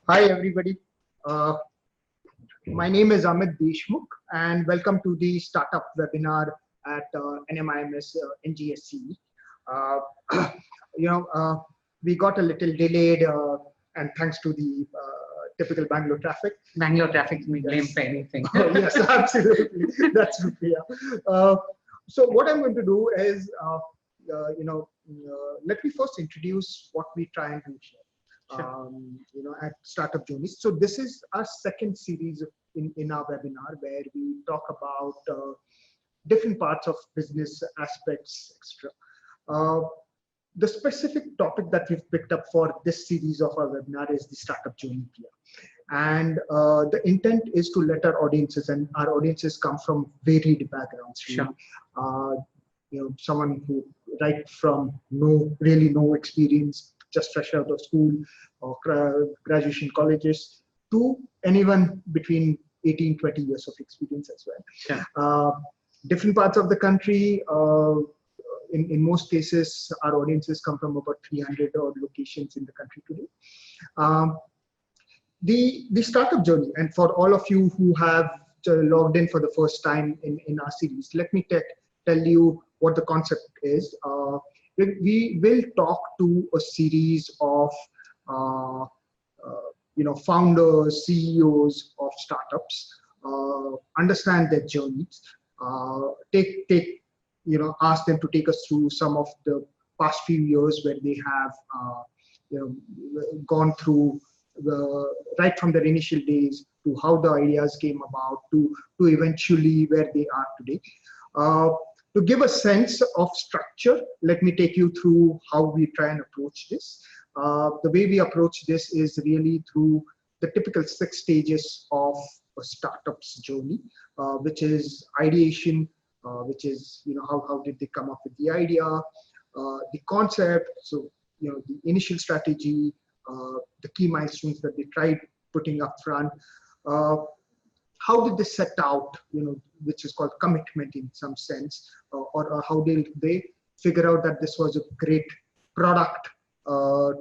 Hi, everybody. Uh, my name is Amit Deshmukh, and welcome to the startup webinar at Nmims NGSC. Uh, we got a little delayed, and thanks to the typical Bangalore traffic. Bangalore traffic, we blame for anything. Yes, absolutely. That's true, Priya. So what I'm going to do is, let me first introduce what we try and do here. Sure. At Startup Journeys. So this is our second series in our webinar where we talk about different parts of business aspects, etc. The specific topic that we've picked up for this series of our webinar is the startup journey here. And the intent is to let our audiences, and our audiences come from varied backgrounds. Sure. Someone who right from really no experience, just fresh out of school or graduation colleges, to anyone between 18-20 years of experience as well. Sure. Different parts of the country. In most cases, our audiences come from about 300 odd locations in the country today. The startup journey, and for all of you who have logged in for the first time in our series, let me tell you what the concept is. We will talk to a series of founders, CEOs of startups, understand their journeys, ask them to take us through some of the past few years where they have gone through right from their initial days to how the ideas came about to eventually where they are today. To give a sense of structure, let me take you through how we try and approach this. The way we approach this is really through the typical 6 stages of a startup's journey, which is ideation, which is how did they come up with the idea, the concept, so the initial strategy, the key milestones that they tried putting up front. How did they set out, which is called commitment in some sense, or how did they figure out that this was a great product a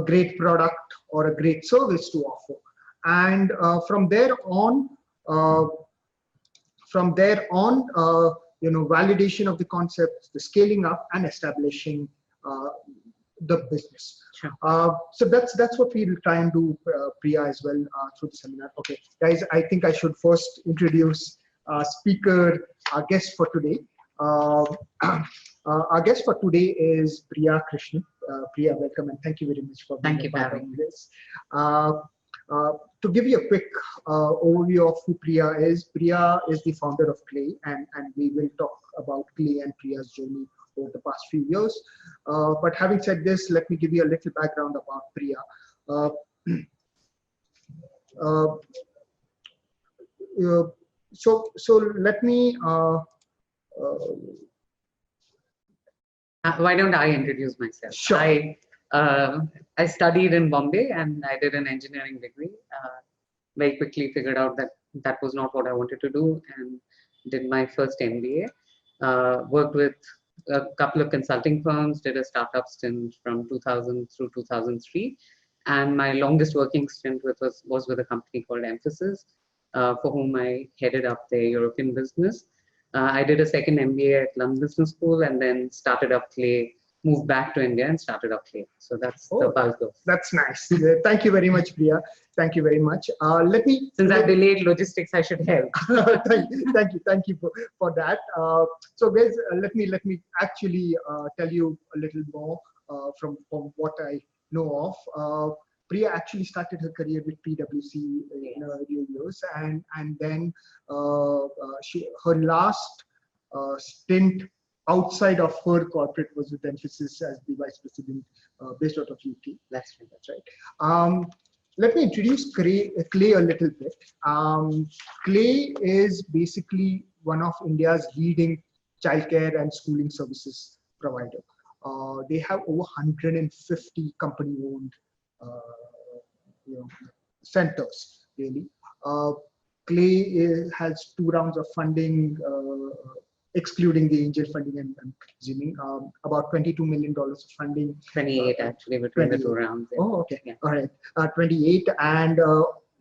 great product or a great service to offer. And from there on, validation of the concept, the scaling up and establishing the business. Sure. So that's what we will try and do, Priya, as well through the seminar. Okay, guys, I think I should first introduce our speaker, our guest for today. Our guest for today is Priya Krishnan. Priya, welcome, and thank you very much for being part of this. To give you a quick overview of who Priya is the founder of Klay, and we will talk about Klay and Priya's journey over the past few years. But having said this, let me give you a little background about Priya. So let me. Why don't I introduce myself? Sure. I studied in Bombay and I did an engineering degree. Very quickly figured out that that was not what I wanted to do and did my first MBA. Worked with a couple of consulting firms, did a startup stint from 2000 through 2003. And my longest working stint was with a company called Emphasis, for whom I headed up their European business. I did a second MBA at London Business School and then started up Klay, moved back to India and started up Klay. So that's the bulk of. That's nice. Thank you very much, Priya. Thank you very much. Since I've delayed logistics, I should help. thank you for that. So guys, let me actually tell you a little more from what I know of. Priya actually started her career with PwC in earlier years, and then her last stint outside of her corporate was with Emphasis as the vice president based out of UK. That's right. Let me introduce Klay a little bit. Klay is basically one of India's leading childcare and schooling services provider. They have over 150 company-owned centers, really. Klay has 2 rounds of funding excluding the angel funding, and I'm presuming about $22 million of funding. 28 actually between 28. the 2 rounds. Yeah. Oh, okay. Yeah. All right. 28. And,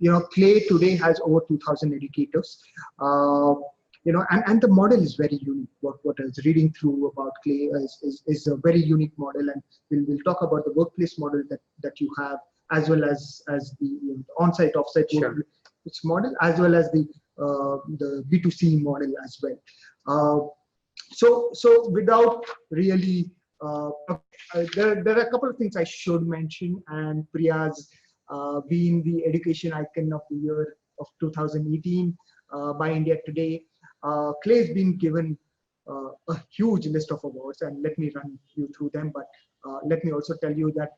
Klay today has over 2,000 educators. And the model is very unique. What I was reading through about Klay is a very unique model. And we'll talk about the workplace model that you have, as well as the on-site, off-site workplace model, as well as the B2C model as well. So without really, there are a couple of things I should mention, and Priya's being the education icon of the year of 2018 by India Today. Klay's been given a huge list of awards, and let me run you through them. But let me also tell you that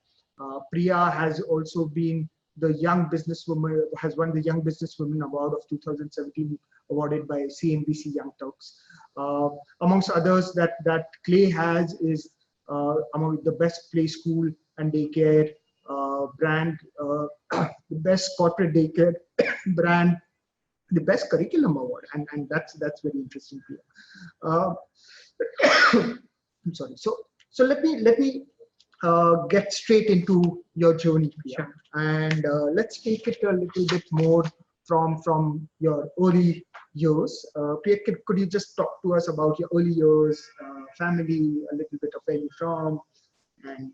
Priya has also been the young businesswoman, has won the Young Businesswoman Award of 2017, awarded by CNBC Young Turks. Amongst others that Klay has is among the best play school and daycare brand, the best corporate daycare brand, the best curriculum award, and that's very interesting here. I'm sorry. So let me get straight into your journey, Priya. And let's take it a little bit more from your early years. Priya, could you just talk to us about your early years, family, a little bit of where you're from, and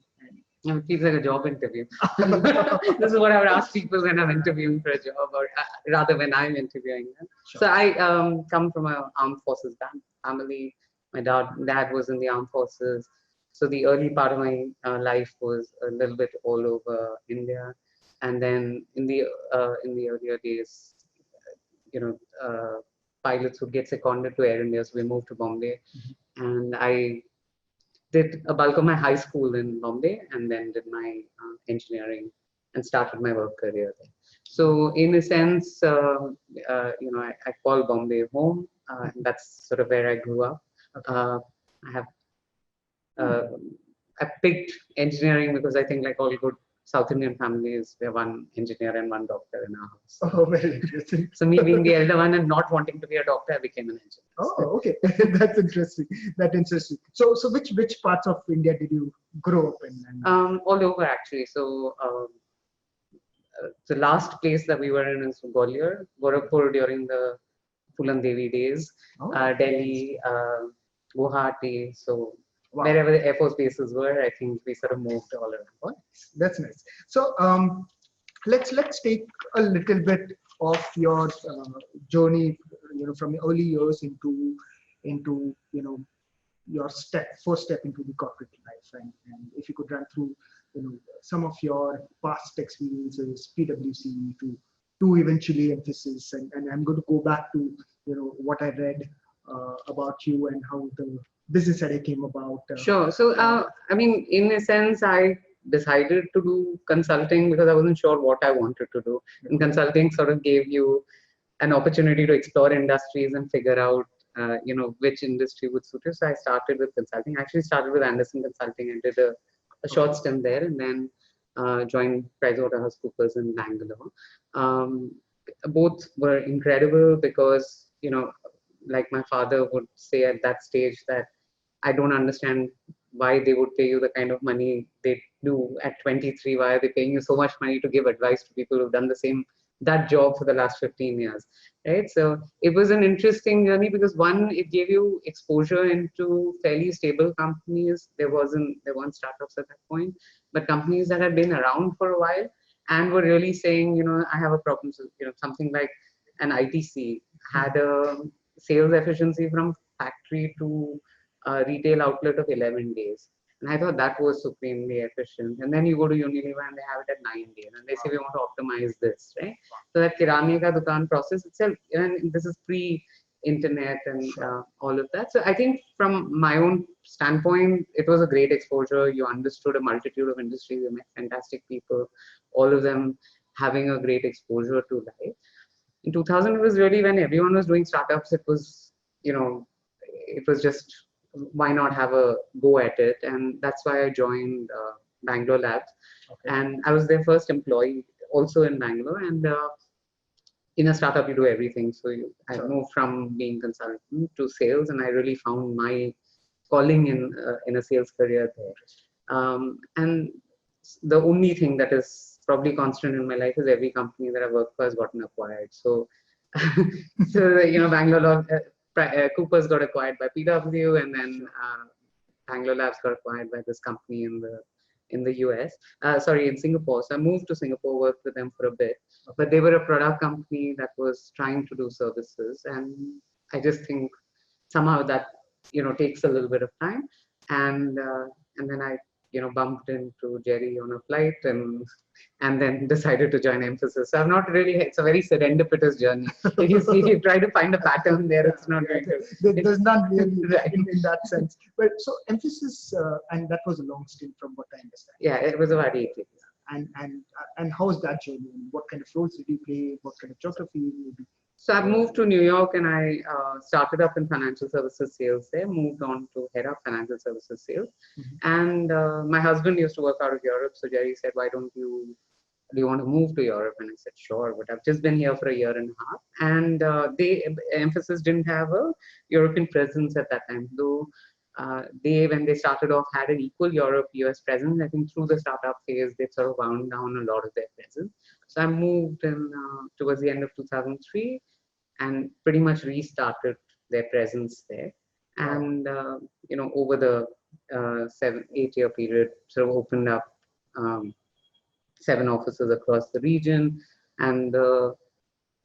it feels like a job interview. This is what I would ask people when I'm interviewing for a job, or rather when I'm interviewing them. Sure. So I come from an armed forces family. My dad was in the armed forces. So the early part of my life was a little bit all over India. And then in the earlier days, pilots would get seconded to Air India. So we moved to Bombay. Mm-hmm. And I did a bulk of my high school in Bombay, and then did my engineering and started my work career there. So in a sense, I call Bombay home. And that's sort of where I grew up. Okay. I picked engineering because I think, like all good South Indian families, we have one engineer and one doctor in our house. Oh, very interesting. So me being the elder one and not wanting to be a doctor, I became an engineer. Oh, okay. That's interesting. That's interesting. So which parts of India did you grow up in? All over, actually. So the last place that we were in is Gwalior, Gorakhpur during the Phulan Devi days, Delhi, Guwahati. So wow. Wherever the Air Force bases were, I think we sort of moved all around. That's nice. So let's take a little bit of your journey, from your early years into your first step into the corporate life, and if you could run through some of your past experiences, PwC to eventually Emphasis, and I'm going to go back to what I read about you and how the business idea came about. Sure. So I mean, in a sense, I decided to do consulting because I wasn't sure what I wanted to do. And consulting sort of gave you an opportunity to explore industries and figure out which industry would suit you. So I started with consulting. I actually started with Anderson Consulting and did a short stint there, and then joined PricewaterhouseCoopers in Bangalore. Both were incredible because, like my father would say at that stage, that I don't understand why they would pay you the kind of money they do at 23. Why are they paying you so much money to give advice to people who've done that job for the last 15 years, right? So it was an interesting journey because, one, it gave you exposure into fairly stable companies. There weren't startups at that point, but companies that had been around for a while and were really saying, I have a problem. So, something like an ITC had a sales efficiency from factory to retail outlet of 11 days. And I thought that was supremely efficient. And then you go to Unilever and they have it at 9 days. And they say, we want to optimize this, right? So that kirane ka dukan process itself, and this is pre-internet and all of that. So I think from my own standpoint, it was a great exposure. You understood a multitude of industries. You met fantastic people, all of them having a great exposure to life. In 2000, it was really when everyone was doing startups. It was, it was just, why not have a go at it? And that's why I joined Bangalore Labs. Okay. And I was their first employee also in Bangalore. And in a startup, you do everything. So I Sure. moved from being consultant to sales, and I really found my calling in a sales career there. And the only thing that is probably constant in my life is every company that I work for has gotten acquired. So, Bangalore Coopers got acquired by PW, and then Bangalore Labs got acquired by this company in the US. Sorry, in Singapore. So I moved to Singapore, worked with them for a bit. But they were a product company that was trying to do services, and I just think somehow that takes a little bit of time, and then I bumped into Jerry on a flight, and then decided to join Emphasis. So I've not really, it's a very serendipitous journey. If you try to find a pattern there, it's not very good. There's not really right. in that sense. But so Emphasis, and that was a long stint from what I understand. Yeah, it was about 8 years. And how was that journey? What kind of roles did you play? What kind of geography? Maybe? So I moved to New York, and I started up in financial services sales there, moved on to head up financial services sales. And my husband used to work out of Europe. So Jerry said, do you want to move to Europe? And I said, sure, but I've just been here for a year and a half. And Emphasis didn't have a European presence at that time, though when they started off, had an equal Europe-US presence. I think through the startup phase, they sort of wound down a lot of their presence. So I moved in towards the end of 2003 and pretty much restarted their presence there. And, over the 7-8 year period, sort of opened up 7 offices across the region, and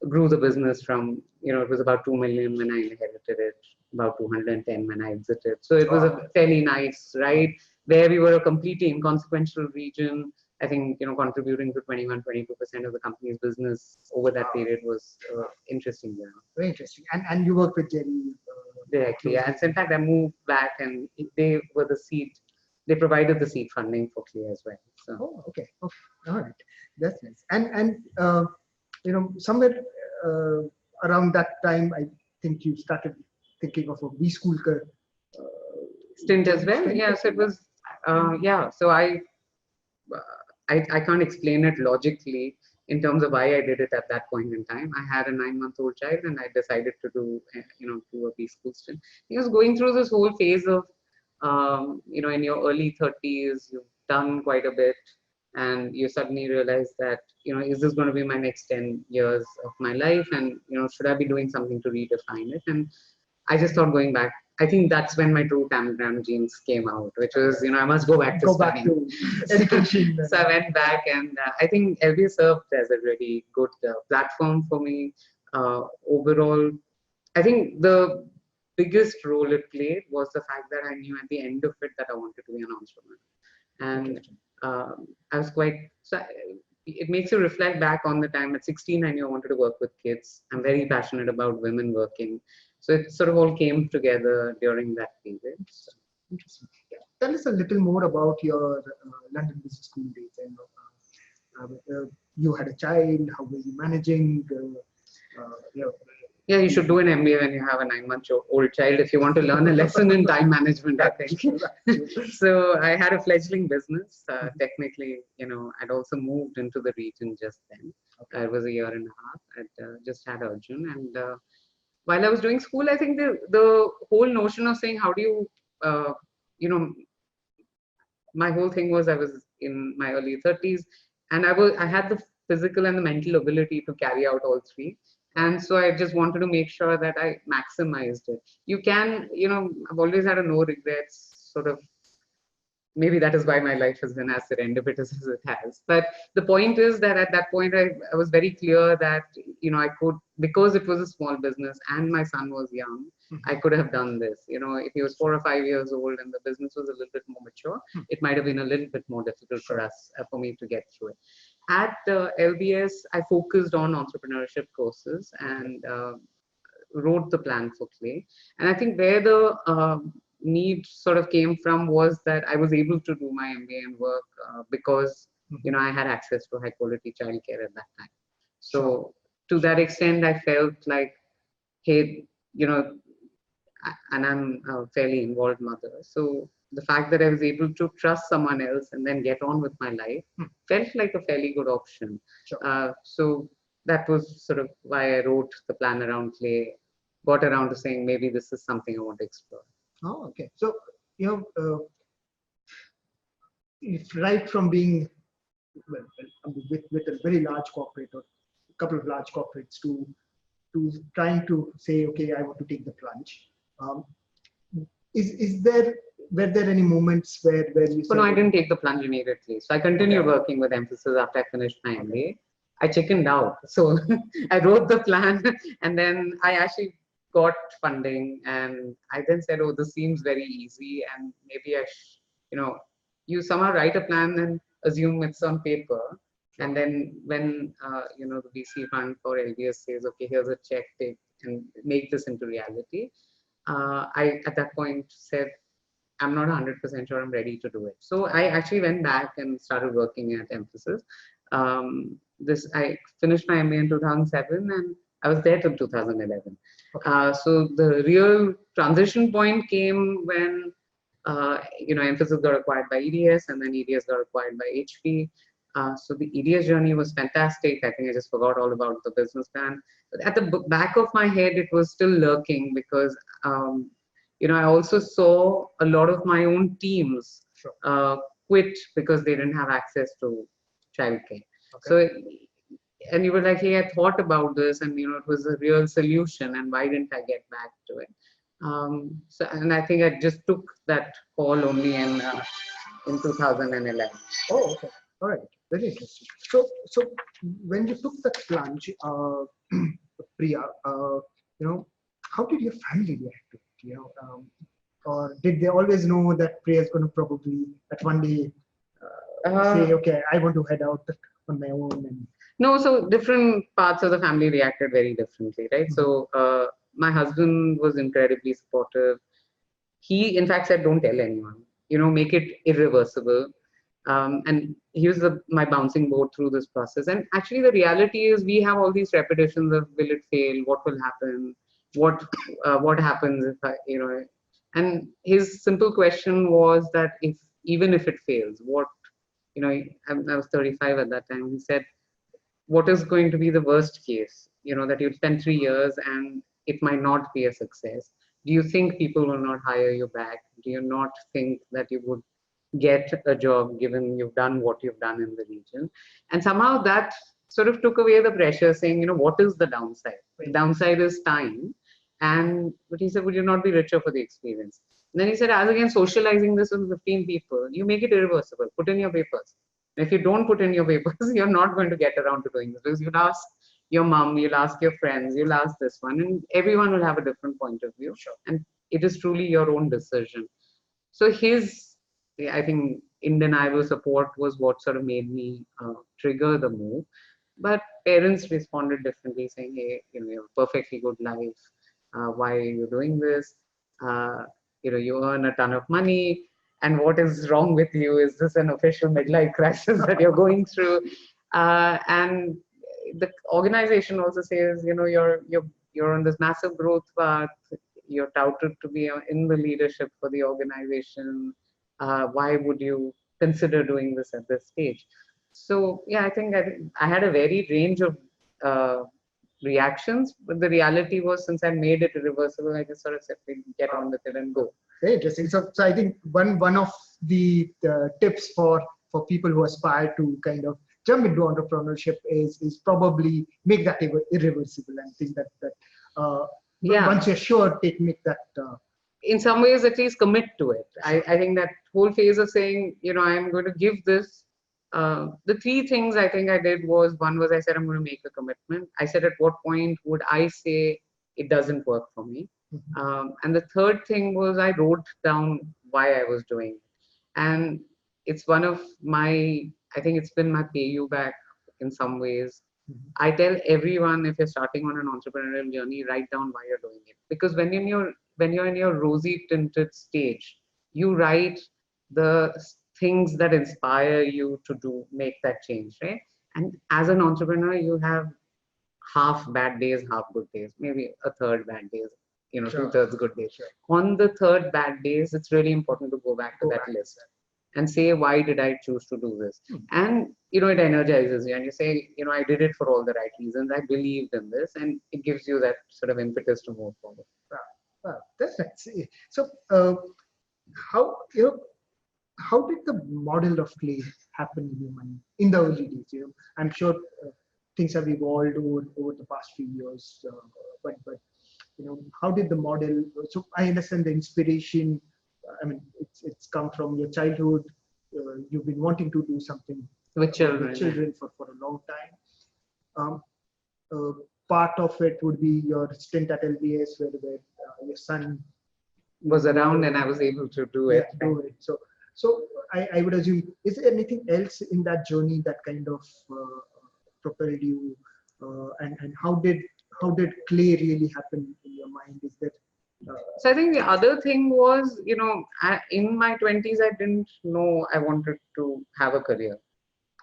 grew the business from, it was about 2 million when I inherited it, about 210 when I exited. So it was a fairly nice ride, where we were a completely inconsequential region. I think, contributing to 21-22% of the company's business over that period was interesting. Very interesting. And you worked with Jerry directly. Yeah. And so in fact, I moved back, and they were the seed. They provided the seed funding for Klay as well. So. Oh, okay. All right. That's nice. And somewhere around that time, I think you started thinking of a B-School stint as well. Yeah. So it was. So I can't explain it logically in terms of why I did it at that point in time. I had a 9-month-old child, and I decided to do a B-School stint. He was going through this whole phase of, in your early 30s, you've done quite a bit, and you suddenly realize that, is this going to be my next 10 years of my life? And, should I be doing something to redefine it? And I just thought, going back, I think that's when my true Tamgram genes came out, which was, I must go back to studying. So I went back, and I think LBS served as a really good platform for me. Overall, I think the biggest role it played was the fact that I knew at the end of it that I wanted to be an entrepreneur. And I was it makes you reflect back on the time at 16. I knew I wanted to work with kids. I'm very passionate about women working. So it sort of all came together during that period. So. Interesting. Yeah. Tell us a little more about your London Business School days. You had a child. How were you managing? Yeah, you should do an MBA when you have a 9-month-old child if you want to learn a lesson in time management, I think. So I had a fledgling business. Technically, I'd also moved into the region just then. It was a year and a half. I'd just had Arjun. And while I was doing school, I think the whole notion of saying, how do you, my whole thing was, I was in my early 30s, and I had the physical and the mental ability to carry out all three. And so I just wanted to make sure that I maximized it. You can, I've always had a no regrets sort of. Maybe that is why my life has been as serendipitous as it has. But the point is that at that point, I was very clear that, I could, because it was a small business and my son was young, I could have done this. If he was 4 or 5 years old and the business was a little bit more mature, it might have been a little bit more difficult for me to get through it. At LBS, I focused on entrepreneurship courses and wrote the plan for Klay. And I think where the need sort of came from was that I was able to do my MBA and work because I had access to high quality childcare at that time. So to that extent, I felt like, hey, and I'm a fairly involved mother. So the fact that I was able to trust someone else and then get on with my life felt like a fairly good option. So that was sort of why I wrote the plan around Klay, got around to saying maybe this is something I want to explore. Oh, okay. So, if right from being with a very large corporate or a couple of large corporates to trying to say, okay, I want to take the plunge. Were there any moments where you said? No, I didn't take the plunge immediately. So I continued working with Emphasis after I finished my MBA. I chickened out. So I wrote the plan and then I actually got funding and I then said, oh, this seems very easy and maybe you somehow write a plan and assume it's on paper. And then when, the VC fund for LBS says, okay, here's a check, take and make this into reality. I, at that point, said, I'm not 100% sure I'm ready to do it. So I actually went back and started working at Emphasis. I finished my MBA in 2007 and I was there till 2011. Okay. So the real transition point came when, Emphasis got acquired by EDS and then EDS got acquired by HP. So the EDS journey was fantastic. I think I just forgot all about the business plan. But at the back of my head, it was still lurking because, I also saw a lot of my own teams quit because they didn't have access to childcare. Okay. So, and you were like, hey, I thought about this and, it was a real solution and why didn't I get back to it? And I think I just took that call only in 2011. Oh, okay. All right. Very interesting. So when you took the plunge, Priya, how did your family react to it? Or did they always know that Priya is going to probably at one day say, okay, I want to head out on my own? And no, so different parts of the family reacted very differently, right? Mm-hmm. So my husband was incredibly supportive. He, in fact, said, don't tell anyone, make it irreversible. And he was my bouncing board through this process. And actually, the reality is we have all these repetitions of will it fail? What will happen? What happens if I, and his simple question was that even if it fails, what, I was 35 at that time. He said, what is going to be the worst case? That you'll spend 3 years and it might not be a success. Do you think people will not hire you back? Do you not think that you would get a job given you've done what you've done in the region? And somehow that sort of took away the pressure, saying, what is the downside? The downside is time. But he said, would you not be richer for the experience? And then he said, as again, socializing this with 15 people, you make it irreversible. Put in your papers. And if you don't put in your papers, you're not going to get around to doing this. Because you'll ask your mom, you'll ask your friends, you'll ask this one, and everyone will have a different point of view. Sure. And it is truly your own decision. So I think, undeniable support was what sort of made me trigger the move. But parents responded differently, saying, hey, you have a perfectly good life. Why are you doing this? You earn a ton of money. And what is wrong with you? Is this an official midlife crisis that you're going through? And the organization also says, you're on this massive growth path. You're touted to be in the leadership for the organization. Why would you consider doing this at this stage? So yeah, I think I had a varied range of reactions, but the reality was, since I made it irreversible, I just sort of said, get on with it and go. Very interesting. So I think one of the tips for people who aspire to kind of jump into entrepreneurship is probably make that irreversible, and think that once you're sure, make that. In some ways, at least commit to it. I think that whole phase of saying, I'm going to give this. The 3 things I think I did was, one was I said, I'm going to make a commitment. I said, at what point would I say it doesn't work for me? Mm-hmm. And the third thing was I wrote down why I was doing it. And it's one of I think it's been my pay you back in some ways. Mm-hmm. I tell everyone, if you're starting on an entrepreneurial journey, write down why you're doing it. Because when you're in your rosy tinted stage, you write the things that inspire you to make that change, right? And as an entrepreneur, you have half bad days, half good days, maybe a third bad days, sure. 2/3 good days. Sure. On the third bad days, it's really important to go back to that list and say, why did I choose to do this? And, it energizes you and you say, I did it for all the right reasons. I believed in this, and it gives you that sort of impetus to move forward. That's nice. So, how, how did the model of Klay happen in your mind in the early days? I'm sure things have evolved over the past few years, but how did the model? So I understand the inspiration. I mean, it's come from your childhood. You've been wanting to do something With children for a long time. Part of it would be your stint at LBS, where your son was around and I was able to do it. Do it. So I would assume, is there anything else in that journey that kind of propelled you, and how did Klay really happen in your mind? Is that so I think the other thing was, in my 20s, I didn't know I wanted to have a career.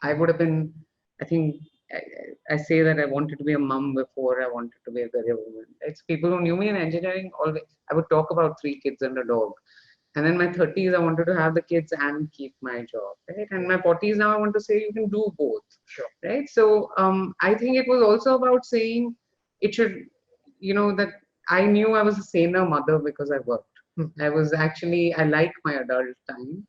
I would have been, I think, I say that I wanted to be a mom before I wanted to be a career woman. It's people who knew me in engineering, always, I would talk about 3 kids and a dog. And then my 30s, I wanted to have the kids and keep my job, right? And my 40s now, I want to say you can do both, sure, right? So I think it was also about saying it should, that I knew I was a saner mother because I worked. I was actually, I like my adult time.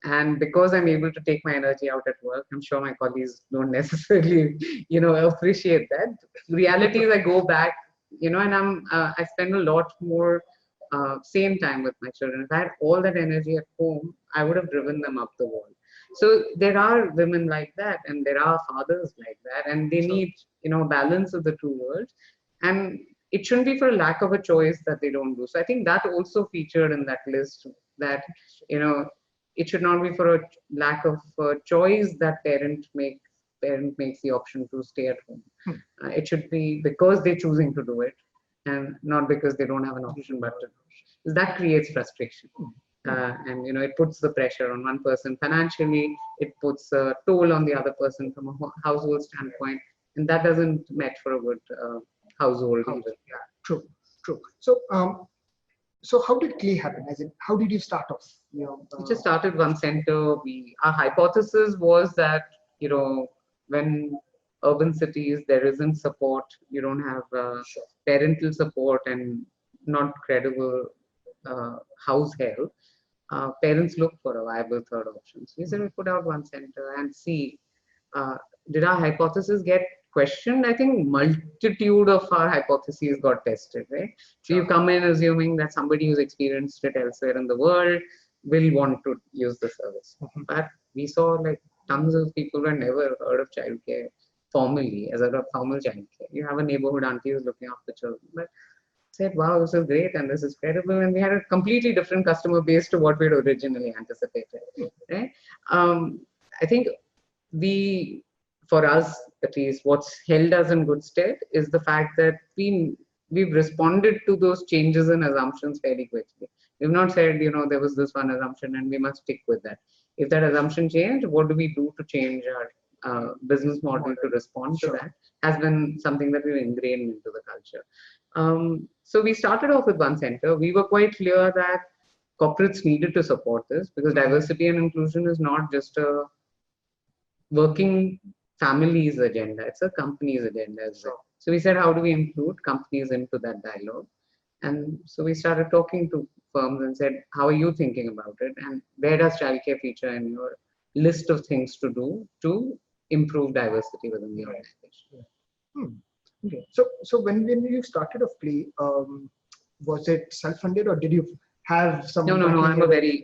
And because I'm able to take my energy out at work, I'm sure my colleagues don't necessarily, appreciate that. Reality is I go back, and I spend a lot more same time with my children. If I had all that energy at home, I would have driven them up the wall. So there are women like that, and there are fathers like that, and they need, balance of the two worlds. And it shouldn't be for a lack of a choice that they don't do. So I think that also featured in that list, that, it should not be for a lack of choice that parent makes the option to stay at home. It should be because they're choosing to do it, and not because they don't have an option, but that creates frustration. And it puts the pressure on one person financially, it puts a toll on the other person from a household standpoint, and that doesn't match for a good household either. Yeah, true. So how did Klay happen? As in, how did you start off? We just started one center. Our hypothesis was that, when urban cities, there isn't support, you don't have parental support and not credible house help, parents look for a viable third option. So we said we put out one center and see, did our hypothesis get questioned? I think multitude of our hypotheses got tested, right? So you come in assuming that somebody who's experienced it elsewhere in the world will want to use the service. But we saw like tons of people who had never heard of childcare formally as a formal childcare. You have a neighborhood auntie who's looking after children, but said, wow, this is great and this is credible. And we had a completely different customer base to what we had originally anticipated, right? I think for us, at least, what's held us in good stead is the fact that we've responded to those changes in assumptions fairly quickly. We've not said, there was this one assumption and we must stick with that. If that assumption changed, what do we do to change our business model to respond to that? Has been something that we've ingrained into the culture. So we started off with one center. We were quite clear that corporates needed to support this because diversity and inclusion is not just a working family's agenda, it's a company's agenda as well. So we said, how do we include companies into that dialogue? And so we started talking to firms and said, how are you thinking about it? And where does childcare feature in your list of things to do to improve diversity within the organization? Okay. So when you started off Klay, was it self-funded or did you have some? No. I'm a very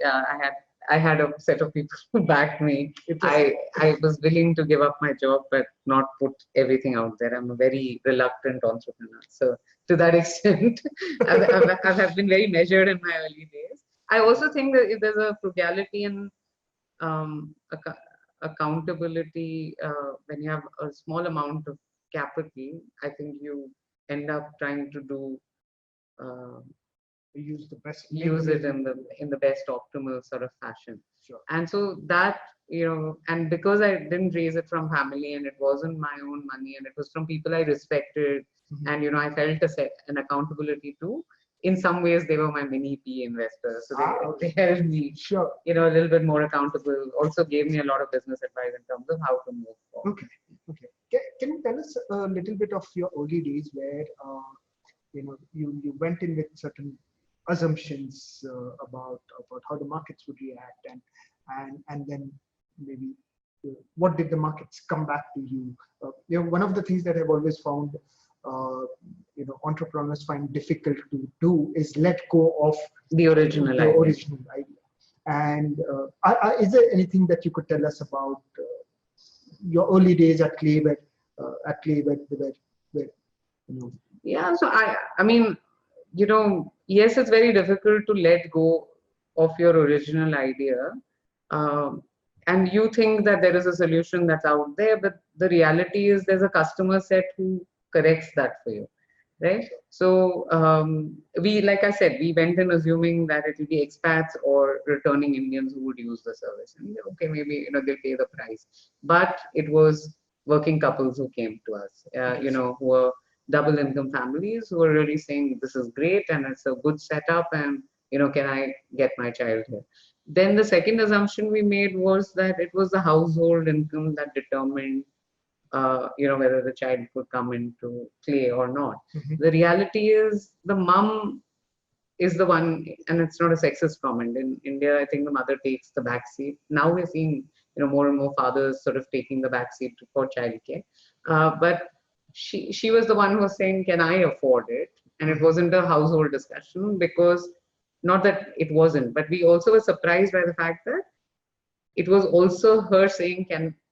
I had a set of people who backed me. I was willing to give up my job, but not put everything out there. I'm a very reluctant entrepreneur. So to that extent, I have been very measured in my early days. I also think that if there's a frugality and accountability, when you have a small amount of capital, I think you end up trying to do use it in the best optimal sort of fashion. Sure. And so that, and because I didn't raise it from family and it wasn't my own money and it was from people I respected, and I felt an accountability to, in some ways they were my mini P investors. So they held me, sure, a little bit more accountable. Also gave me a lot of business advice in terms of how to move forward. okay, okay. Can you tell us a little bit of your early days where you went in with certain assumptions about how the markets would react, and then maybe what did the markets come back to you? One of the things that I've always found entrepreneurs find difficult to do is let go of the original idea. And is there anything that you could tell us about your early days at Klay, where Yeah, so I mean, yes, it's very difficult to let go of your original idea. And you think that there is a solution that's out there, but the reality is there's a customer set who corrects that for you, right? So like I said, we went in assuming that it will be expats or returning Indians who would use the service. And okay, maybe they'll pay the price, but it was working couples who came to us, who were double income families who were really saying this is great and it's a good setup, and can I get my child here? Then the second assumption we made was that it was the household income that determined whether the child could come into Klay or not. Mm-hmm. The reality is the mom is the one, and it's not a sexist comment. In India, I think the mother takes the back seat. Now we're seeing more and more fathers sort of taking the back seat for childcare. But she was the one who was saying, can I afford it? And it wasn't a household discussion, because not that it wasn't, but we also were surprised by the fact that it was also her saying,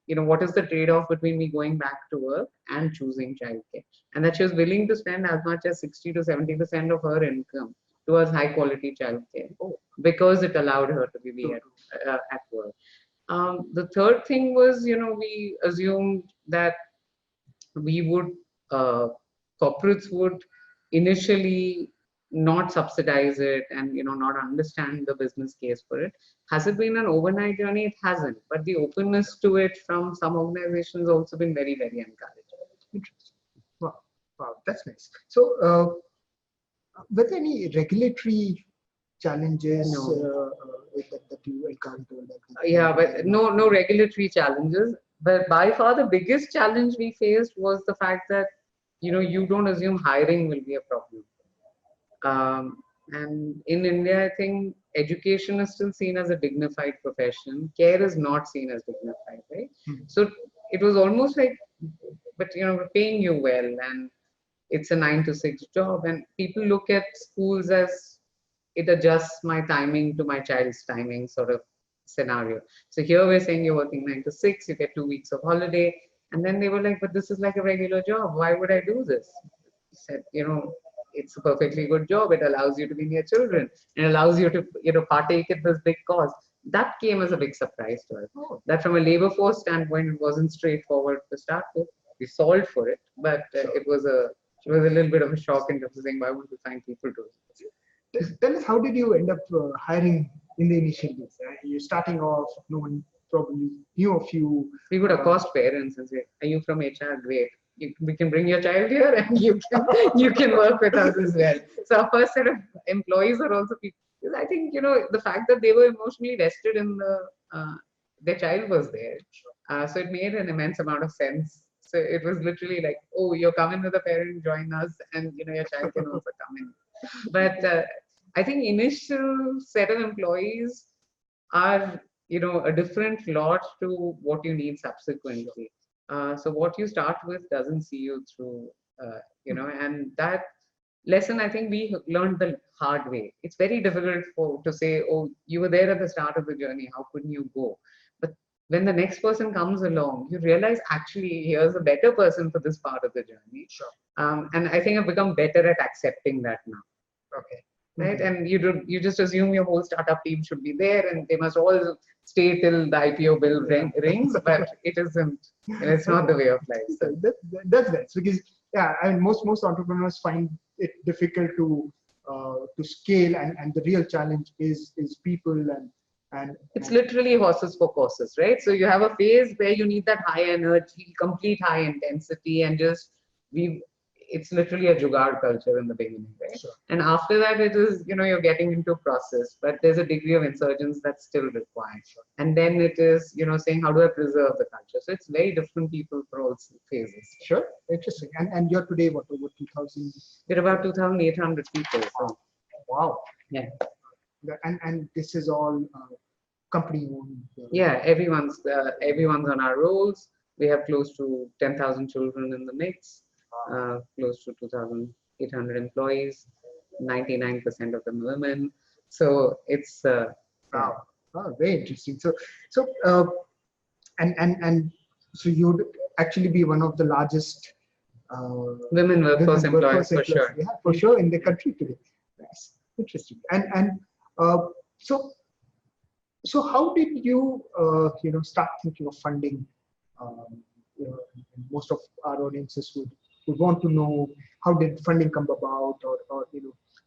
what is the trade-off between me going back to work and choosing childcare? And that she was willing to spend as much as 60 to 70% of her income towards high quality childcare because it allowed her to be at work. The third thing was, we assumed that we would, corporates would initially not subsidize it and not understand the business case for it. Has it been an overnight journey? It hasn't, but the openness to it from some organizations also been very, very encouraging. Interesting. Wow, that's nice. So were there any regulatory challenges that you encountered? But no regulatory challenges. But by far the biggest challenge we faced was the fact that you don't assume hiring will be a problem. And in India, I think education is still seen as a dignified profession. Care is not seen as dignified, right? Mm-hmm. So it was almost like, but we're paying you well, and it's a 9 to 6 job, and people look at schools as it adjusts my timing to my child's timing sort of scenario. So here we're saying you're working 9 to 6, you get 2 weeks of holiday, and then they were like, but this is like a regular job. Why would I do this? I said, it's a perfectly good job. It allows you to be near children. It allows you to, partake in this big cause. That came as a big surprise to us. That from a labor force standpoint, it wasn't straightforward to start with. We solved for it, but it was a little bit of a shock in terms of saying, why would we find people to do this? Tell us, how did you end up hiring in the initial days? You're starting off, no one probably knew of you. We would accost parents and say, are you from HR? Great. We can bring your child here and you can work with us as well. So our first set of employees are also people. I think, the fact that they were emotionally vested in their child was there. So it made an immense amount of sense. So it was literally like, oh, you're coming with a parent, join us, and your child can also come in. But I think initial set of employees are, a different lot to what you need subsequently. So what you start with doesn't see you through, and that lesson, I think we learned the hard way. It's very difficult to say, oh, you were there at the start of the journey, how couldn't you go? But when the next person comes along, you realize actually here's a better person for this part of the journey. Sure. And I think I've become better at accepting that now. Okay. Right, and you just assume your whole startup team should be there, and they must all stay till the IPO bell rings, but it isn't. It's not the way of life. So. That's nice, because most entrepreneurs find it difficult to scale, and the real challenge is people and it's literally horses for courses, right? So you have a phase where you need that high energy, complete high intensity, and just it's literally a jugaad culture in the beginning, right? Sure. And after that, it is, you're getting into process, but there's a degree of insurgence that's still required. Sure. And then it is, saying, how do I preserve the culture? So it's very different people for all phases. Sure, interesting. And you're today what, over 2,000? We're about 2,800 people. So. Wow. Yeah. And this is all company owned. Yeah, everyone's on our rolls. We have close to 10,000 children in the mix, close to 2,800 employees, 99% of them women. So it's wow, very interesting. So and so you'd actually be one of the largest women workforce employees for sure. Yeah, for sure in the country today. That's interesting. And so how did you start thinking of funding? Most of our audiences would want to know, how did funding come about, or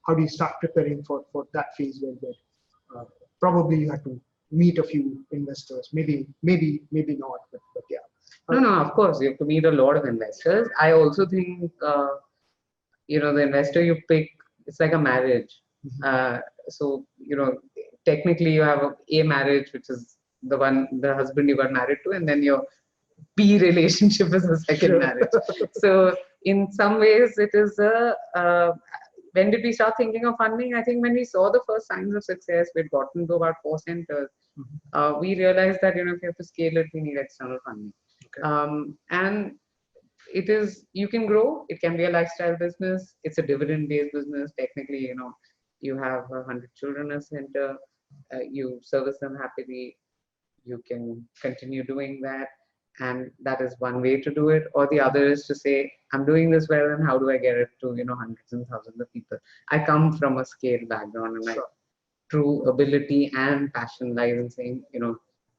how do you start preparing for that phase where probably you had to meet a few investors, maybe not, but yeah. No, of course you have to meet a lot of investors. I also think the investor you pick, it's like a marriage. Mm-hmm. So technically you have a marriage, which is the husband you got married to, and then your B relationship is a second Sure. marriage. So in some ways it is when did we start thinking of funding? I think when we saw the first signs of success, we'd gotten to about 4 centers. Mm-hmm. We realized that if you have to scale it, we need external funding. Okay. And it is, you can grow, it can be a lifestyle business, it's a dividend based business. Technically, you have 100 children a center, you service them happily, you can continue doing that, and that is one way to do it. Or the other is to say, I'm doing this well, and how do I get it to hundreds and thousands of people? I come from a scale background, and my true ability and passion lies in saying,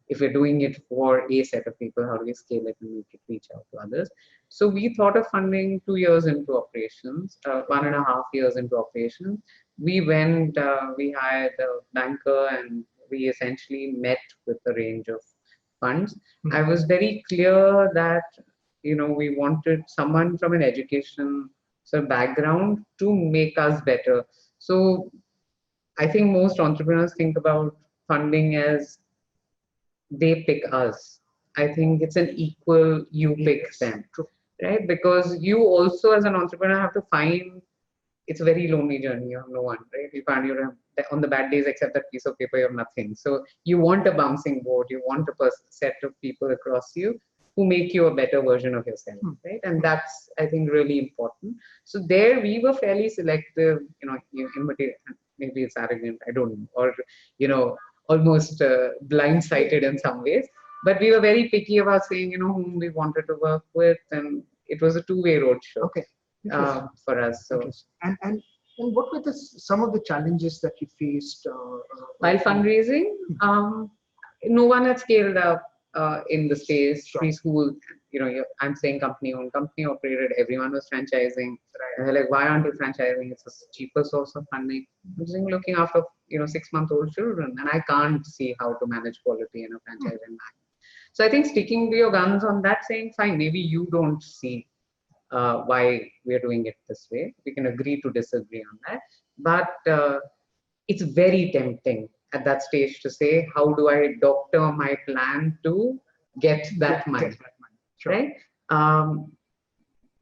if we're doing it for a set of people, how do we scale it and make it reach out to others? So we thought of funding 2 years into operations, 1.5 years into operations. We went, we hired a banker, and we essentially met with a range of funds. Mm-hmm. I was very clear that, we wanted someone from an education background to make us better. So I think most entrepreneurs think about funding as they pick us. I think it's an equal, you pick them, right? Because you also, as an entrepreneur, have to find, it's a very lonely journey. You have no one, right? You find on the bad days, except that piece of paper, you have nothing. So you want a bouncing board. You want a set of people across you who make you a better version of yourself, right? And that's, I think, really important. So there we were fairly selective, maybe it's arrogant, I don't know, or, almost blindsided in some ways. But we were very picky about saying, whom we wanted to work with, and it was a two-way road show. Okay. For us. So. And what were some of the challenges that you faced while fundraising? No one had scaled up in the space. Preschool, I'm saying company owned, company operated. Everyone was franchising. Right. And they're like, why aren't you franchising? It's a cheaper source of funding. I'm just looking after 6-month-old children, and I can't see how to manage quality in a franchise environment. So I think sticking to your guns on that, saying fine, maybe you don't see why we're doing it this way. We can agree to disagree on that. But it's very tempting at that stage to say, how do I doctor my plan to get that money, right?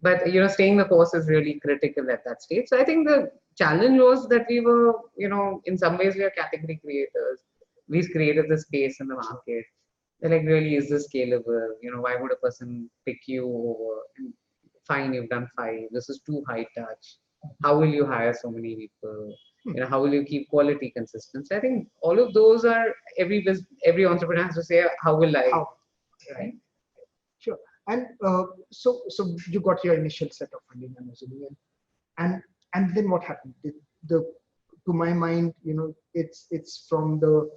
But staying the course is really critical at that stage. So I think the challenge was that we were, in some ways we are category creators. We've created the space in the market. They're like, really, is this scalable? Why would a person pick you over? And fine, you've done 5. This is too high touch. How will you hire so many people? How will you keep quality consistent? So I think all of those are, every entrepreneur has to say, how will I? How? Right. Sure. And so you got your initial set of funding, I'm assuming, and then what happened? To my mind, it's from the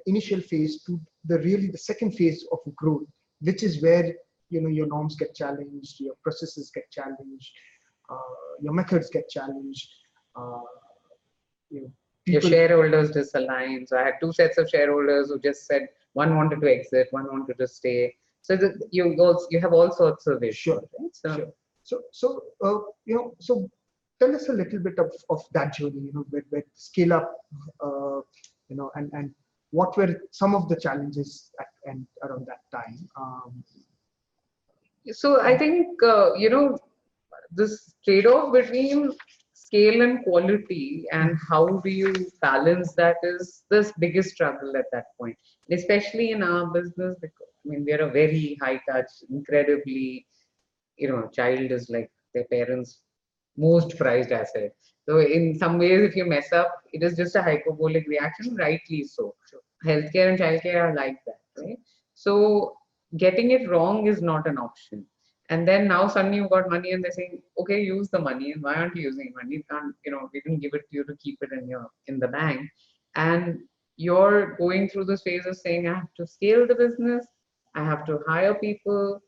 initial phase to the second phase of growth, which is where your norms get challenged, your processes get challenged, your methods get challenged. Your shareholders disaligned. So I had 2 sets of shareholders who just said one wanted to exit, one wanted to stay. So you have all sorts of issues. Sure. Right? So, sure. So tell us a little bit of that journey, where scale up, and what were some of the challenges and around that time. So I think, this trade-off between scale and quality and how do you balance that is the biggest struggle at that point, especially in our business, because I mean, we are a very high touch, incredibly, child is like their parents' most prized asset. So in some ways, if you mess up, it is just a hyperbolic reaction, rightly so. Healthcare and childcare are like that, right? So getting it wrong is not an option. And then now suddenly you've got money and they're saying, okay, use the money. And why aren't you using money? You can't, we didn't give it to you to keep it in the bank. And you're going through this phase of saying, I have to scale the business, I have to hire people,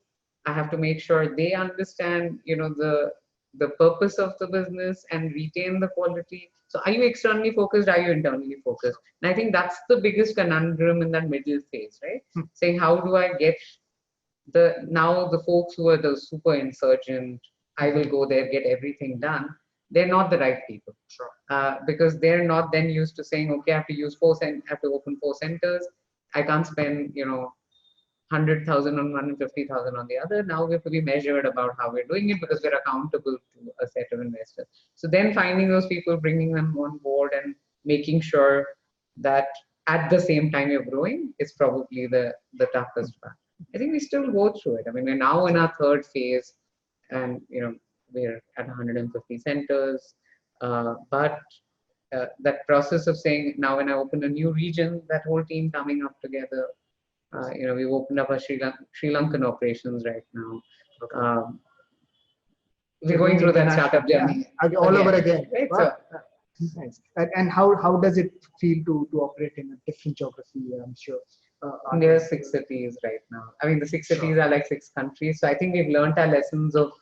I have to make sure they understand, the purpose of the business and retain the quality. So are you externally focused? Are you internally focused? And I think that's the biggest conundrum in that middle phase, right? Saying, how do I get the folks who are the super insurgent, I will go there, get everything done. They're not the right people. Sure. Because they're not then used to saying, okay, I have to open 4 centers. I can't spend, 100,000 on one and 50,000 on the other. Now we have to be measured about how we're doing it because we're accountable to a set of investors. So then finding those people, bringing them on board and making sure that at the same time you're growing is probably the toughest part. I think we still go through it. I mean, we're now in our third phase and, we're at 150 centers. But that process of saying, now when I open a new region, that whole team coming up together, we've opened up our Sri Lankan operations right now. Okay. We're going through that startup journey. Yeah, all over again. Right? Wow. Nice. And how does it feel to operate in a different geography? I'm sure. There are 6 cities right now. I mean, the 6 cities are like 6 countries. So I think we've learned our lessons of,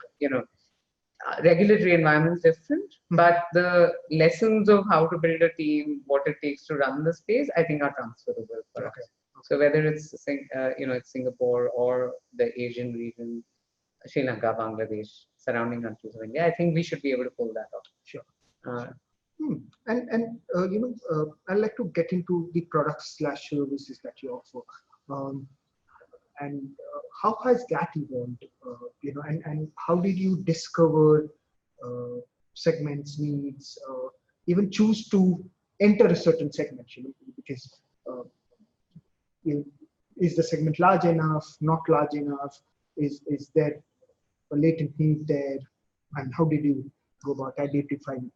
regulatory environments different, but the lessons of how to build a team, what it takes to run the space, I think are transferable for us. So whether it's it's Singapore or the Asian region, Sri Lanka, Bangladesh, surrounding countries of India, I think we should be able to pull that off. Sure. I'd like to get into the products/services that you offer, and how has that evolved? And how did you discover segments, needs, even choose to enter a certain segment? Because is the segment large enough? Not large enough? Is there a latent need there? And how did you go about identifying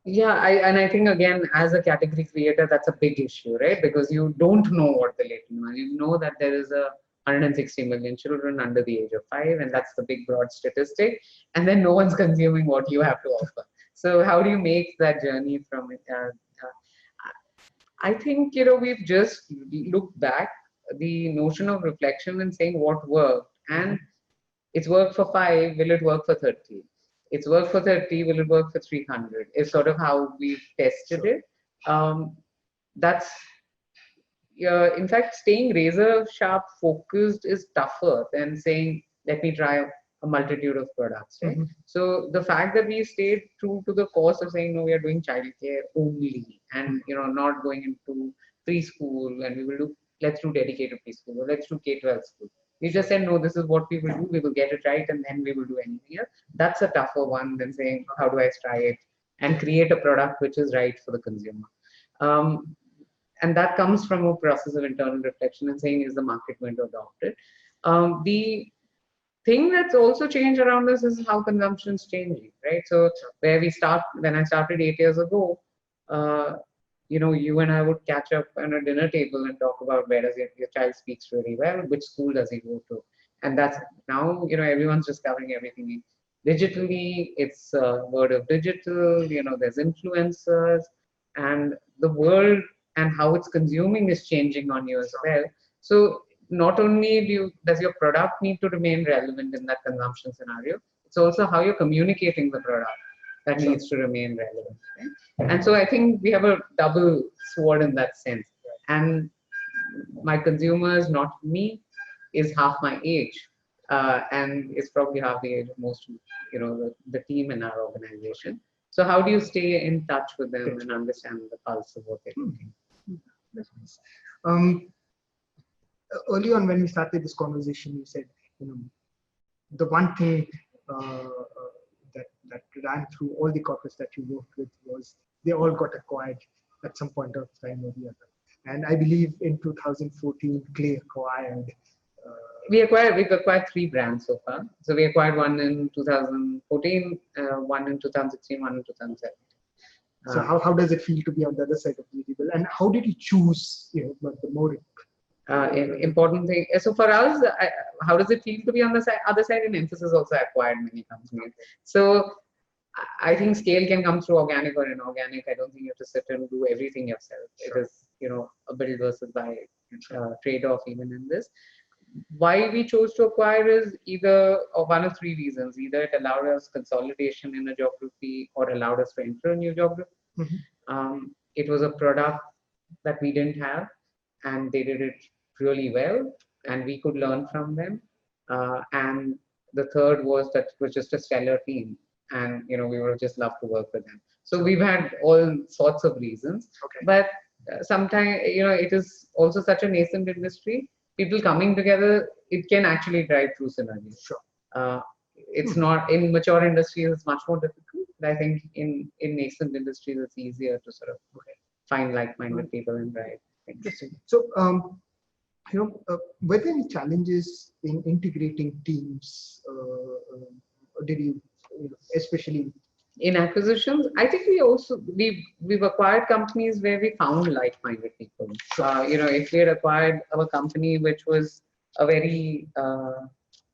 Yeah, I think again, as a category creator, that's a big issue, right? Because you don't know what the latent demand. You know that there is 160 million children under the age of 5, and that's the big broad statistic. And then no one's consuming what you have to offer. So how do you make that journey from it? I think we've just looked back, the notion of reflection and saying what worked, and it's worked for 5. Will it work for 30? It's worked for 30, will it work for 300? Is sort of how we've tested it. That's, in fact, staying razor sharp focused is tougher than saying, let me try a multitude of products, right? So the fact that we stayed true to the course of saying, no, we are doing childcare only and, not going into preschool, and let's do dedicated preschool, or let's do K-12 school. We just said, no, this is what we will do. We will get it right, and then we will do anything else. That's a tougher one than saying, how do I try it and create a product which is right for the consumer? And that comes from a process of internal reflection and saying, is the market going to adopt it? The thing that's also changed around us is how consumption is changing, right? So when I started 8 years ago, you and I would catch up on a dinner table and talk about where does your child speaks really well, which school does he go to, and that's now everyone's discovering everything digitally. It's word of digital. There's influencers, and the world and how it's consuming is changing on you as well. So not only does your product need to remain relevant in that consumption scenario, it's also how you're communicating the product that needs to remain relevant. Right? And so I think we have a double sword in that sense. And my consumers, not me, is half my age. and is probably half the age of most, the team in our organization. So how do you stay in touch with them and understand the pulse of what they're doing? That's nice. Um, Early on when we started this conversation, you said, the one thing that ran through all the corporates that you worked with was they all got acquired at some point of time or the other. And I believe in 2014, Klay acquired. We've acquired 3 brands so far. So we acquired one in 2014, one in 2016, one in 2017. So how does it feel to be on the other side of the table? And how did you choose, the more important thing? So for us, how does it feel to be on the other side? In Emphasis also acquired many companies. So I think scale can come through organic or inorganic. I don't think you have to sit and do everything yourself. Sure. It is, a build versus buy trade-off even in this. Why we chose to acquire is either one of 3 reasons. Either it allowed us consolidation in a geography or allowed us to enter a new geography. Mm-hmm. It was a product that we didn't have, and they did it really well, and we could learn from them. And the third was that it was just a stellar team, and we would just love to work with them. So we've had all sorts of reasons. Okay. But sometimes it is also such a nascent industry. People coming together, it can actually drive through synergy. Sure. It's not in mature industries, it's much more difficult. But I think in nascent industries, it's easier to sort of find like-minded people and drive. Interesting. So, were there any challenges in integrating teams? Did you, especially in acquisitions? I think we've acquired companies where we found like-minded people. Sure. If we had acquired a company which was a very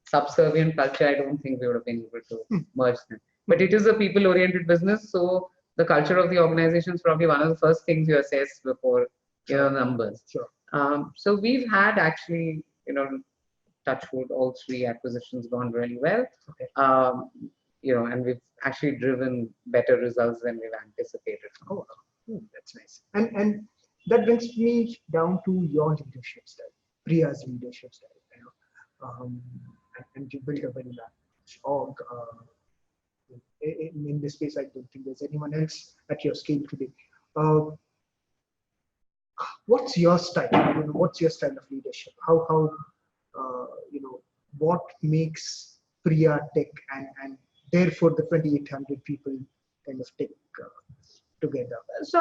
subservient culture, I don't think we would have been able to merge them. But it is a people-oriented business, so the culture of the organization is probably one of the first things you assess before numbers. Sure. So we've had actually, touch wood, all 3 acquisitions gone really well. Okay. And we've actually driven better results than we've anticipated. Oh, that's nice. And that brings me down to your leadership style, Priya's leadership style. And you built a very large org. In this space, I don't think there's anyone else at your scale today. What's your style? What's your style of leadership? How what makes Priya Tech and therefore the 2,800 people kind of take together? So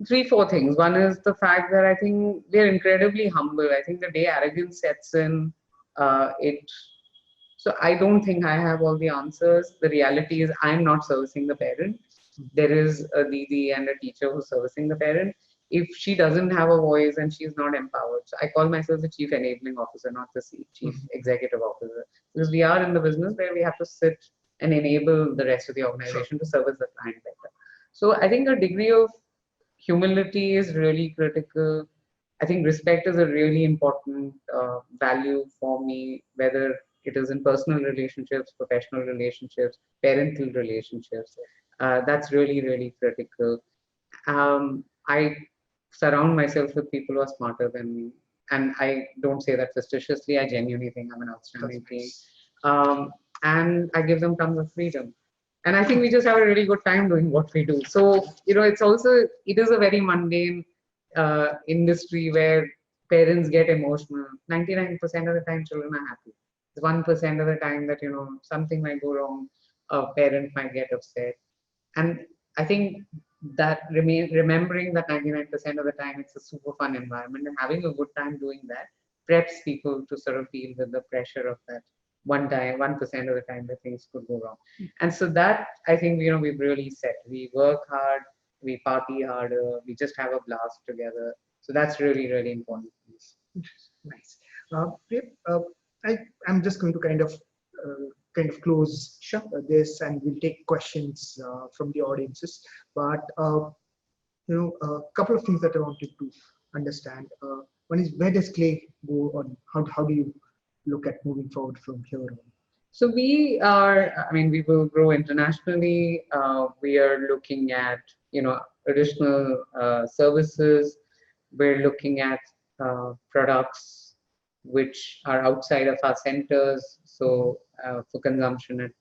3-4 things. One is the fact that I think we're incredibly humble. I think the day arrogance sets in, so I don't think I have all the answers. The reality is I'm not servicing the parent. There is a Didi and a teacher who's servicing the parent. If she doesn't have a voice and she's not empowered, so I call myself the chief enabling officer, not the chief executive officer, because we are in the business where we have to sit and enable the rest of the organization to service the client better. So I think a degree of humility is really critical. I think respect is a really important value for me, whether it is in personal relationships, professional relationships, parental relationships. That's really, really critical. I surround myself with people who are smarter than me. And I don't say that facetiously. I genuinely think I'm an outstanding team. And I give them tons of freedom. And I think we just have a really good time doing what we do. So, it is a very mundane industry where parents get emotional. 99% of the time, children are happy. 1% of the time that, something might go wrong, a parent might get upset. And I think that remembering that 99% of the time it's a super fun environment and having a good time doing that preps people to sort of deal with the pressure of that 1% of the time that things could go wrong. And so that I think we've really set. We work hard, we party harder, we just have a blast together. So that's really, really important. Nice. I'm just going to kind of close this, and we'll take questions from the audiences. But a couple of things that I wanted to understand. One is, where does Klay go on? How do you look at moving forward from here on? So we will grow internationally. We are looking at additional services. We're looking at products which are outside of our centers. So for consumption at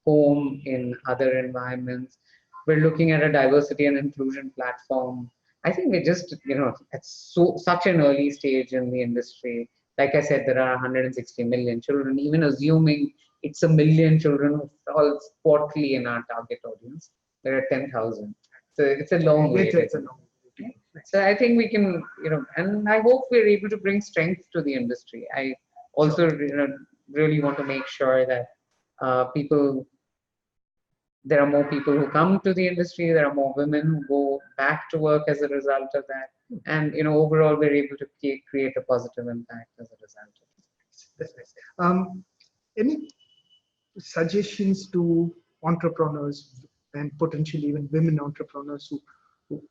home, in other environments. We're looking at a diversity and inclusion platform. I think we're just, at such an early stage in the industry. Like I said, there are 160 million children. Even assuming it's a million children who fall quarterly in our target audience, there are 10,000. So it's a long way. It's a long way. So I think we can, and I hope we're able to bring strength to the industry. I also, really want to make sure that there are more people who come to the industry. There are more women who go back to work as a result of that. And, overall, we're able to create a positive impact as a result of it. That's nice. Any suggestions to entrepreneurs and potentially even women entrepreneurs who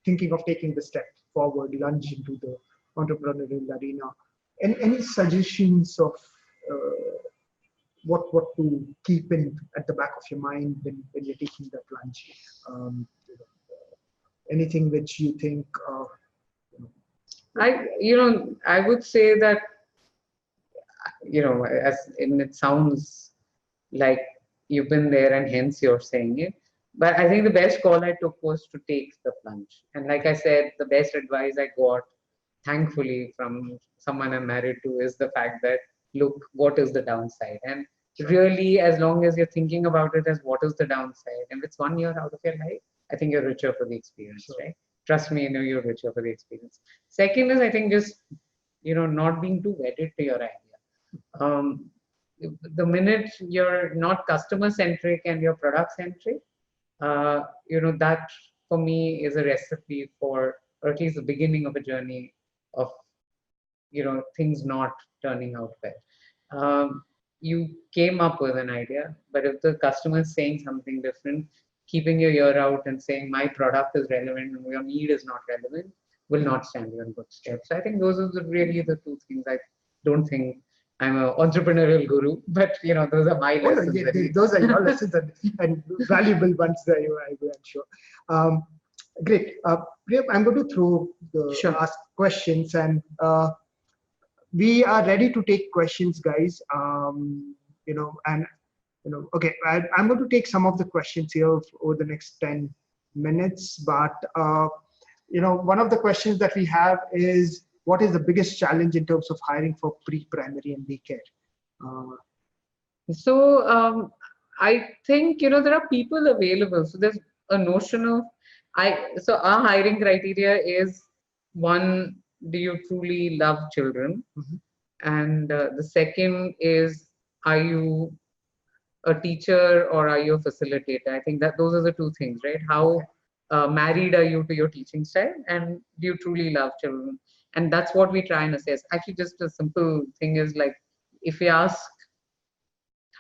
thinking of taking the step forward, lunge into the entrepreneurial arena? And any suggestions of what to keep in at the back of your mind when you're taking the plunge? Anything which you think? I would say that, it sounds like you've been there and hence you're saying it. But I think the best call I took was to take the plunge. And like I said, the best advice I got, thankfully, from someone I'm married to, is the fact that, look, what is the downside? And really, as long as you're thinking about it as what is the downside, and it's 1 year out of your life, I think you're richer for the experience, right? Trust me, you're richer for the experience. Second is, I think, just, not being too wedded to your idea. The minute you're not customer centric and you're product centric, that for me is a recipe for, or at least the beginning of a journey of, things not turning out well. You came up with an idea, but if the customer is saying something different, keeping your ear out and saying my product is relevant and your need is not relevant will not stand you in good stead. So I think those are really the two things. I don't think I'm an entrepreneurial guru, but those are my lessons. Those are your lessons and valuable ones there, I'm sure. Great. Priya, I'm going to ask questions, and we are ready to take questions, guys. Okay, I'm going to take some of the questions here over the next 10 minutes, but one of the questions that we have is, what is the biggest challenge in terms of hiring for pre-primary and daycare? I think, there are people available. So there's a notion of, so our hiring criteria is, one, do you truly love children? Mm-hmm. And the second is, are you a teacher or are you a facilitator? I think that those are the two things, right? How married are you to your teaching style, and do you truly love children? And that's what we try and assess. Actually, just a simple thing is, like, if we ask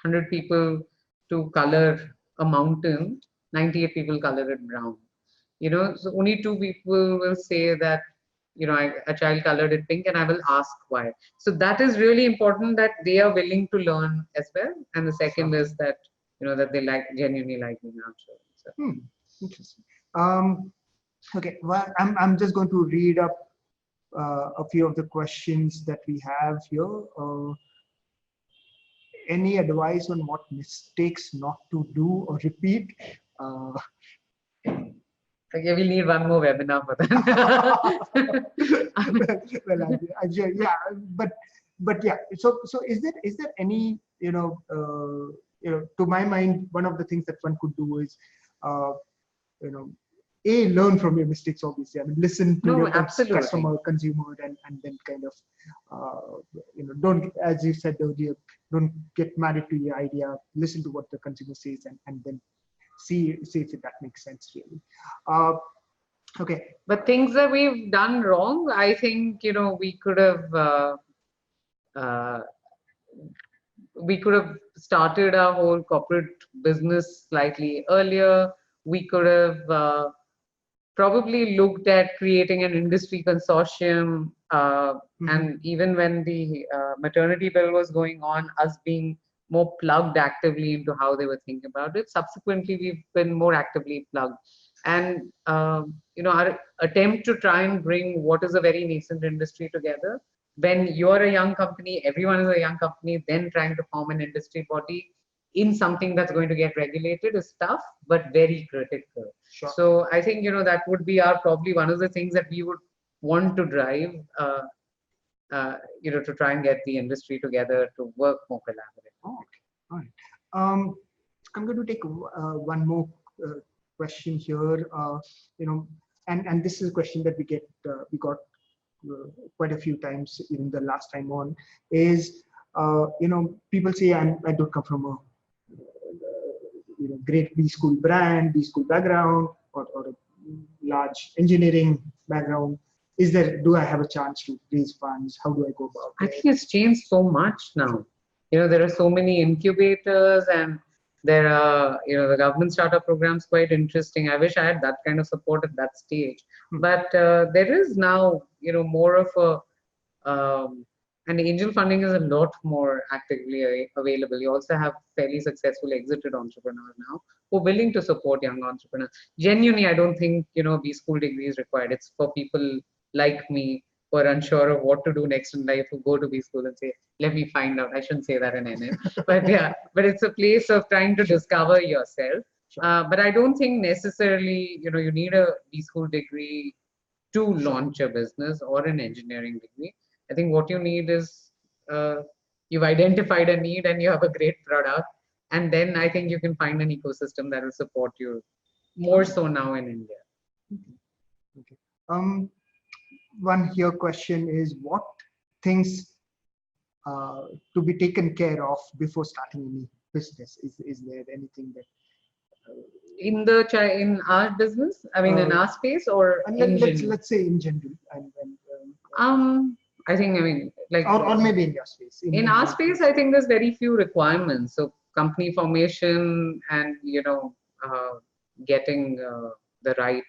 100 people to color a mountain, 98 people color it brown. So only 2 people will say that, a child colored it pink, and I will ask why. So that is really important, that they are willing to learn as well. And the second is that, that they genuinely like being around children. So. Interesting. Okay, well, I'm just going to read up a few of the questions that we have here. Any advice on what mistakes not to do or repeat? Okay, we'll need one more webinar for that. Yeah, but yeah. So is there any, to my mind, one of the things that one could do is, learn from your mistakes, obviously. I mean, listen to your customer, consumer, and then kind of, don't, as you said earlier, don't get married to your idea. Listen to what the consumer says, and then see if that makes sense, really. Okay. But things that we've done wrong, I think, we could have started our whole corporate business slightly earlier. We could have probably looked at creating an industry consortium. And even when the maternity bill was going on, us being more plugged actively into how they were thinking about it. Subsequently, we've been more actively plugged. And, our attempt to try and bring what is a very nascent industry together when you're a young company, everyone is a young company, then trying to form an industry body in something that's going to get regulated is tough, but very critical. Sure. So I think, that would be probably one of the things that we would want to drive, to try and get the industry together to work more collaboratively. Oh, okay. All right. I'm going to take one more question here. And this is a question that we got quite a few times even the last time on is, people say I don't come from a great B school background or a large engineering background. Do I have a chance to raise funds? How do I go about it? I think it's changed so much now. There are so many incubators, and there are, the government startup programs quite interesting. I wish I had that kind of support at that stage. But there is now, more of and angel funding is a lot more actively available. You also have fairly successful exited entrepreneurs now who are willing to support young entrepreneurs. Genuinely, I don't think, B school degree is required. It's for people like me who are unsure of what to do next in life, who go to B school and say, let me find out. I shouldn't say that in NM, but yeah, but it's a place of trying to discover yourself. But I don't think necessarily, you need a B school degree to launch a business or an engineering degree. I think what you need is you've identified a need and you have a great product. And then I think you can find an ecosystem that will support you more so now in India. Okay. One here question is, what things to be taken care of before starting any business? Is there anything that in our business, I mean, in our space, or let's say in general, I think, like, or maybe in your space. In our space, I think there's very few requirements. So company formation and getting the right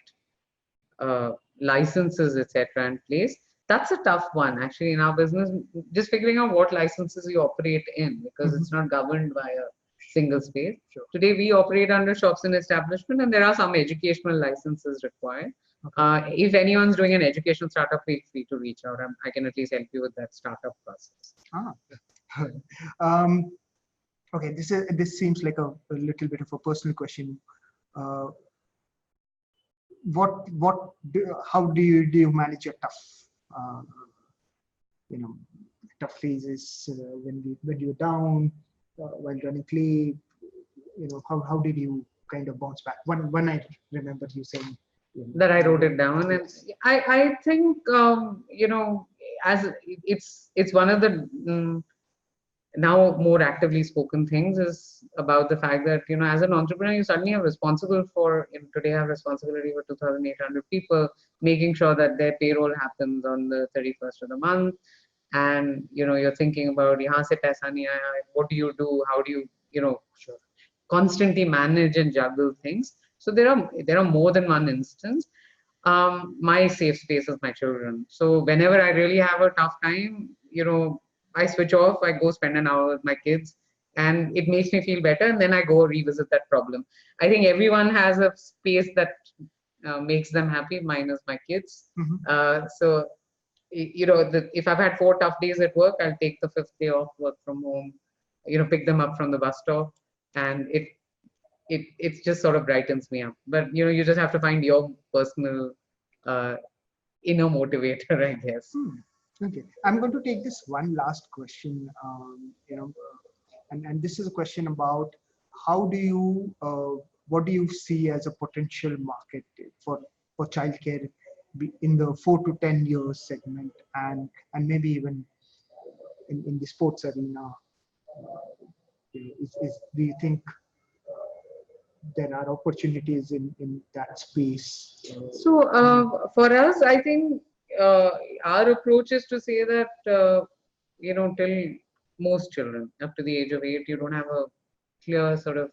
licenses, etc., in place. That's a tough one, actually, in our business. Just figuring out what licenses you operate in, because it's not governed by a single space. Sure. Today, we operate under shops and establishment, and there are some educational licenses required. Okay. If anyone's doing an educational startup, feel free to reach out. I can at least help you with that startup process. Okay, this seems like a little bit of a personal question. How do you manage your tough phases when you're down while running Klay? How did you kind of bounce back? One I remember you saying that I wrote it down, and I think as it's one of the now more actively spoken things is about the fact that as an entrepreneur you suddenly are responsible for today I have responsibility for 2,800 people, making sure that their payroll happens on the 31st of the month, and you're thinking about yahan se paisa nahi aaya, what do you do, how do you constantly manage and juggle things. So there are more than one instance. My safe space is my children. So whenever I really have a tough time, I switch off, I go spend an hour with my kids, and it makes me feel better. And then I go revisit that problem. I think everyone has a space that makes them happy. Mine is my kids. So, if I've had 4 tough days at work, I'll take the 5th day off, work from home, pick them up from the bus stop, and it just sort of brightens me up. But you just have to find your personal inner motivator, I guess. Okay, I'm going to take this one last question. And this is a question about how do you what do you see as a potential market for childcare in the 4 to 10 years segment, and maybe even in the sports arena? Do you think there are opportunities in that space? So for us, I think our approach is to say that till most children up to the age of 8, you don't have a clear sort of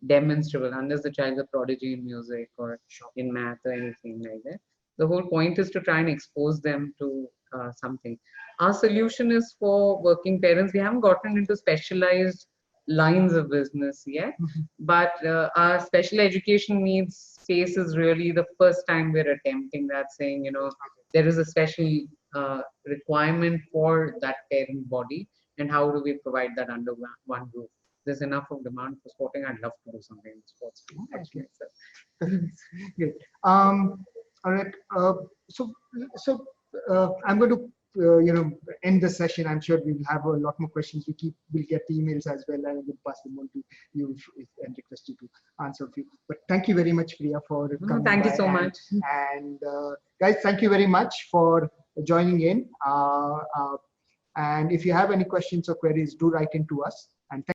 demonstrable, unless the child's a prodigy in music or in math or anything like that. The whole point is to try and expose them to something. Our solution is for working parents. We haven't gotten into specialized lines of business yet, but our special education needs space is really the first time we're attempting that, saying there is a special requirement for that parent body, and how do we provide that under one roof? There's enough of demand for sporting. I'd love to do something in sports. Okay. Actually, Great. All right. I'm going to end the session. I'm sure we'll have a lot more questions. We'll get emails as well, and we'll pass them on to you and request you to answer a few. But thank you very much, Priya, for coming. Thank you so much. And guys, thank you very much for joining in. And if you have any questions or queries, do write into us. And